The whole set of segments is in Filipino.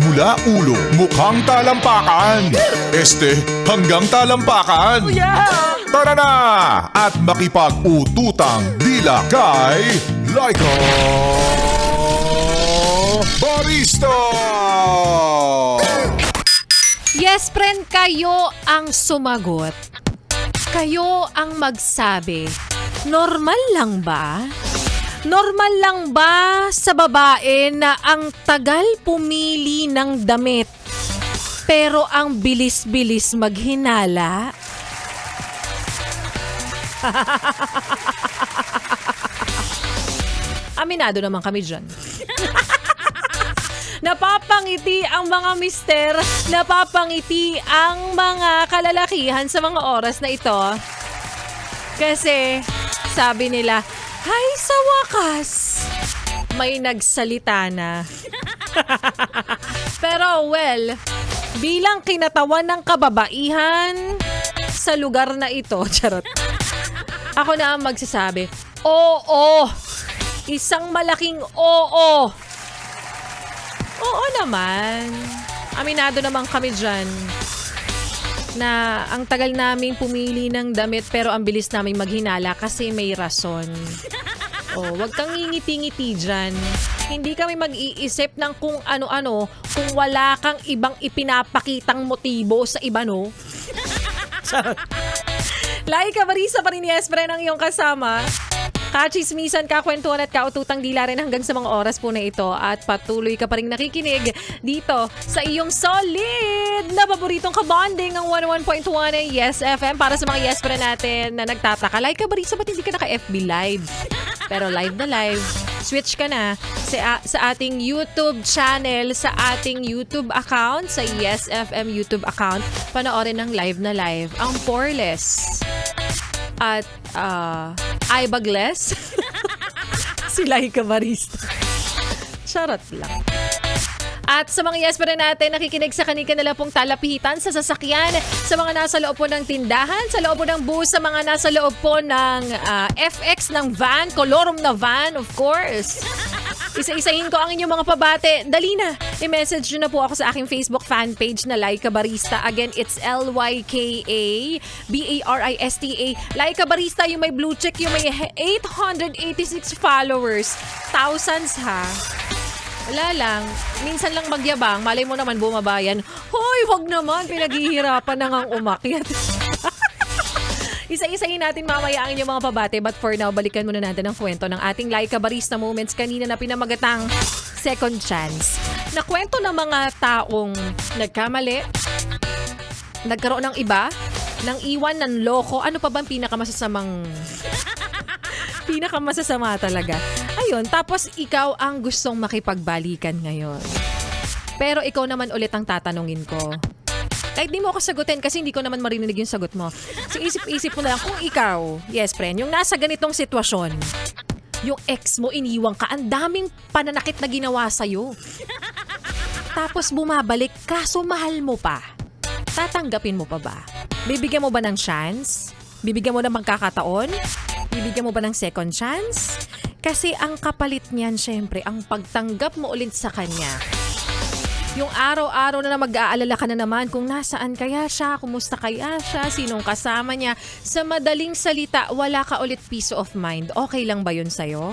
Mula ulo, mukhang talampakan. Hanggang talampakan. Tara na! At makipag-ututang dila kay Laika Barista! Yes, friend, kayo ang sumagot. Kayo ang magsabi. Normal lang ba? Normal lang ba sa babae na ang tagal pumili ng damit pero ang bilis-bilis maghinala? Aminado naman kami dyan. Napapangiti ang mga mister, napapangiti ang mga kalalakihan sa mga oras na ito. Kasi sabi nila, "Hay, sa wakas, may nagsalita na." Pero well, bilang kinatawan ng kababaihan sa lugar na ito, charot. Ako na ang magsasabi, oo, isang malaking oo. Oo naman. Aminado naman kami dyan na ang tagal naming pumili ng damit pero ang bilis naming maghinala kasi may rason. Wag kang ngingiti-ngiti dyan. Hindi kami mag-iisip ng kung ano-ano kung wala kang ibang ipinapakitang motibo sa iba, no? Laika Barista pa rin, yes, pre, ng iyong kasama. Kachismisan, kakwentuhan at kaututang dila rin hanggang sa mga oras po na ito at patuloy ka pa rin nakikinig dito sa iyong solid na paboritong kabonding ng 101.1 Yes FM para sa mga yes pre natin na nagtataka. Like ka ba rin sa ba't hindi ka naka-FB live? Pero live na live. Switch ka na sa ating YouTube channel, sa ating YouTube account, sa Yes FM YouTube account. Panoorin ng live na live. Ang poreless at eyebagles si Laika Barista. Charot lang. At sa mga yes pa rin natin, nakikinig sa kanilang pong talapitan sa sasakyan, sa mga nasa loob po ng tindahan, sa loob po ng bus, sa mga nasa loob po ng FX ng van, kolorum na van, of course. Isa-isahin ko ang inyong mga pabate. Dali na, i-message nyo na po ako sa aking Facebook fan page na Laika Barista. Again, it's LYKA-BARISTA. Laika Barista, yung may blue check, yung may 886 followers. Thousands, ha? Wala lang. Minsan lang magyabang. Malay mo naman bumabayan. Hoy, wag naman. Pinaghihirapan na ngang umakyat. Isa-isahin natin mamaya ang inyong mga pabate. But for now, balikan muna natin ang kwento ng ating Laika Barista moments kanina na pinamagatang second chance. Na kwento ng mga taong nagkamali, nagkaroon ng iba, ng iwan, ng loko. Ano pa bang pinakamasasama talaga? Ayun, tapos ikaw ang gustong makipagbalikan ngayon. Pero ikaw naman ulit ang tatanungin ko. Kahit di mo ako sagutin kasi hindi ko naman marinig yung sagot mo. So isip-isip mo na lang kung ikaw, yes friend, yung nasa ganitong sitwasyon, yung ex mo iniwang ka, ang daming pananakit na ginawa sa'yo. Tapos bumabalik, kaso mahal mo pa. Tatanggapin mo pa ba? Bibigyan mo ba ng chance? Bibigyan mo ng magkakataon? Bibigyan mo ba ng second chance? Kasi ang kapalit niyan, syempre, ang pagtanggap mo ulit sa kanya. Yung araw-araw na mag-aalala ka na naman kung nasaan kaya siya, kumusta kaya siya, sinong kasama niya. Sa madaling salita, wala ka ulit peace of mind. Okay lang ba yun sa'yo?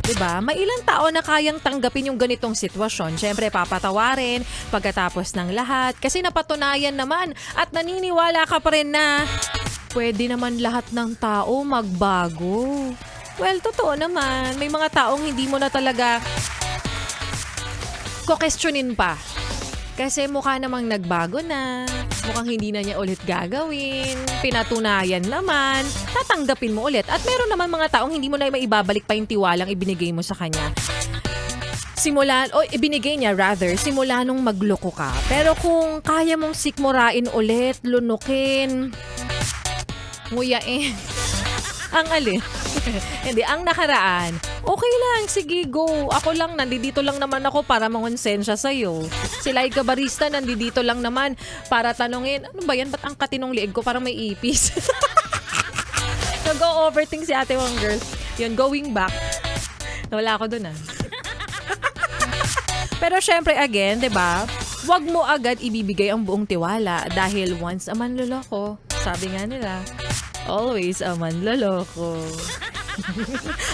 Diba? May ilang tao na kayang tanggapin yung ganitong sitwasyon. Siyempre, papatawarin pagkatapos ng lahat. Kasi napatunayan naman at naniniwala ka pa rin na pwede naman lahat ng tao magbago. Well, totoo naman. May mga taong hindi mo na talaga ko-questionin pa. Kasi mukha namang nagbago na. Mukhang hindi na niya ulit gagawin. Pinatunayan naman. Tatanggapin mo ulit. At meron naman mga taong hindi mo na maibabalik pa yung tiwalang ibinigay mo sa kanya. Ibinigay niya rather, simula nung magloko ka. Pero kung kaya mong sikmurain ulit, lunukin, nguyain, ang alin? Hindi, ang nakaraan. Okay lang, sige, go. Ako lang, nandito lang naman ako para mangonsensya sa'yo. Si Laika Barista, nandito lang naman para tanungin, ano ba yan? Ba't ang katinong liig ko? Parang may ipis. Nag-overthink si ate mong girl. Yun, going back. Wala ako dun, ah. Pero syempre again, 'di ba? Huwag mo agad ibibigay ang buong tiwala dahil once a manloloko, sabi nga nila, always a manloloko.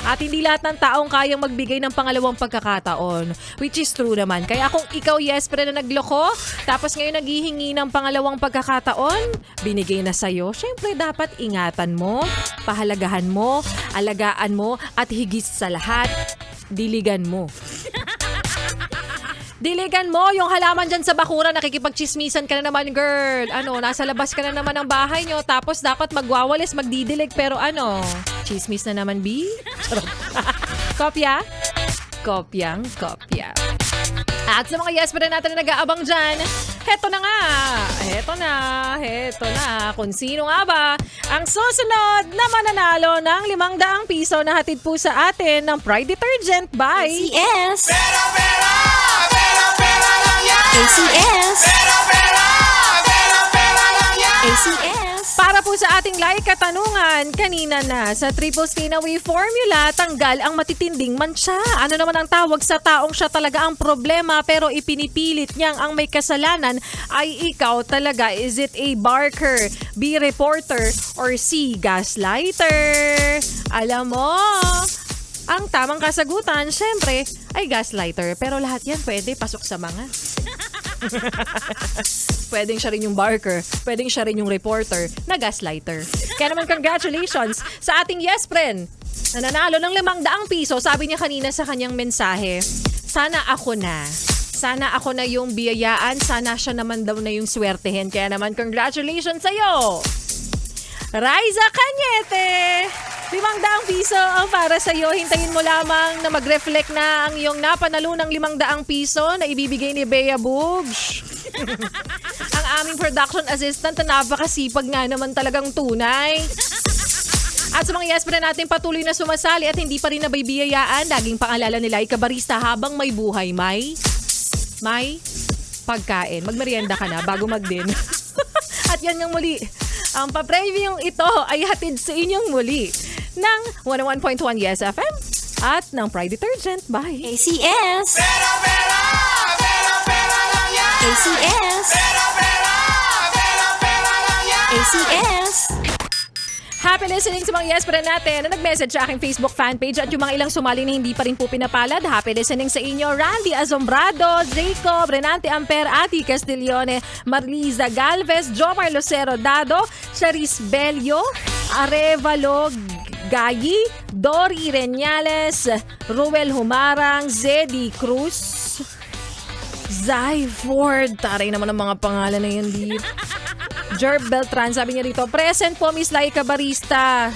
At hindi lahat ng taong kayang magbigay ng pangalawang pagkakataon, which is true naman. Kaya kung ikaw, yes, pre, na nagloko, tapos ngayon naghihingi ng pangalawang pagkakataon, binigay na sa'yo, syempre dapat ingatan mo, pahalagahan mo, alagaan mo, at higit sa lahat, diligan mo. Diligan mo yung halaman dyan sa bakura, nakikipagchismisan ka na naman, girl. Nasa labas ka na naman ng bahay nyo, tapos dapat magwawalis, magdidilig, pero chismis na naman, B? Kopya? Kopyang kopya. At sa mga yes pa rin natin na nag-aabang dyan, heto na nga. Heto na. Kung sino nga ba ang susunod na mananalo ng 500 piso na hatid po sa atin ng Pride Detergent by ACS. Pera lang yan! ACS. Pera lang yan! ACS. Para po sa ating like katanungan, kanina na sa Triple Skinaway Formula, tanggal ang matitinding mancha. Ano naman ang tawag sa taong siya talaga ang problema pero ipinipilit niyang ang may kasalanan ay ikaw talaga? Is it A. Barker, B. Reporter, or C. Gaslighter? Alam mo, ang tamang kasagutan, syempre, ay gaslighter. Pero lahat yan pwede pasok sa mga. Pwedeng siya rin yung barker, pwedeng siya rin yung reporter na gaslighter. Kaya naman congratulations sa ating yes friend na nanalo ng 500 piso. Sabi niya kanina sa kanyang mensahe, sana ako na yung biyayaan, sana siya naman daw na yung swertehin. Kaya naman congratulations sa'yo, Raisa Cañete! 500 piso ang para sa'yo. Hintayin mo lamang na mag-reflect na ang iyong napanalo ng 500 piso na ibibigay ni Bea Boobs. Ang aming production assistant na napakasipag nga naman talagang tunay. At sa mga yes pa na natin patuloy na sumasali at hindi pa rin nabibiyayaan, laging pangalalan nila ay kabarista habang may buhay. May pagkain. Magmerienda ka na bago mag-din. At yan yung muli. Ang pa-preview ito ay hatid sa inyong muli ng 101.1 Yes FM at ng Pride Detergent by ACS. Pera lang yan! ACS. Pera lang yan! ACS. Happy listening sa mga yes pa rin natin na nag-message sa aking Facebook fanpage at yung mga ilang sumali na hindi pa rin po pinapalad. Happy listening sa inyo, Randy Azombrado, Jacob, Renante Amper, Ati Castiglione, Marliza Galvez, Jomar Lucero Dado, Charis Belio, Arevalo Gayi, Dory Reñales, Ruel Humarang, Zeddy Cruz, Zai Ford. Taray naman ang mga pangalan na yun, di. Jerb Beltran, sabi niya dito, present po Miss Laika Barista.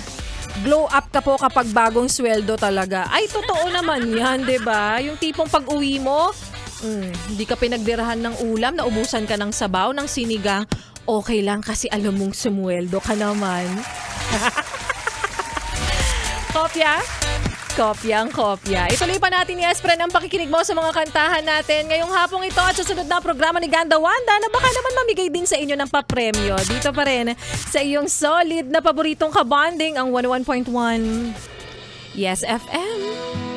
Glow up ka po kapag bagong sweldo talaga. Ay, totoo naman yan, 'di ba? Yung tipong pag-uwi mo, hindi ka pinagdirahan ng ulam, naubusan ka ng sabaw, ng sinigang, okay lang kasi alam mong sumweldo ka naman. Kopya? Kopyang-kopya. Ituloy pa natin, yes, friend, ang pakikinig mo sa mga kantahan natin ngayong hapong ito at sa sunod na programa ni Ganda Wanda na baka naman mamigay din sa inyo ng papremyo. Dito pa rin sa iyong solid na paboritong kabonding, ang 101.1 Yes FM.